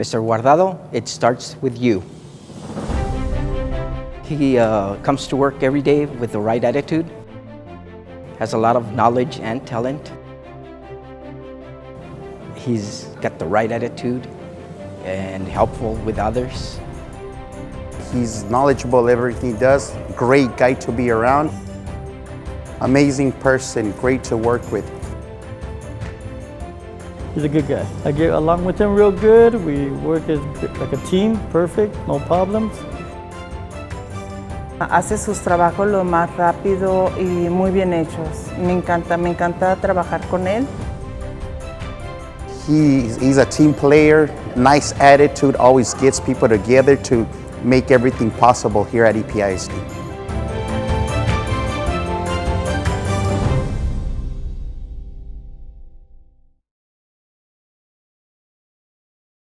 Mr. Guardado, it starts with you. He comes to work every day with the right attitude, has a lot of knowledge and talent. He's got the right attitude and helpful with others. He's knowledgeable everything he does, great guy to be around, amazing person, great to work with. He's a good guy. I get along with him real good. We work as like a team, perfect, no problems. Hace sus trabajos lo más rápido y muy bien hechos. Me encanta trabajar con él. He's a team player, nice attitude, always gets people together to make everything possible here at EPISD.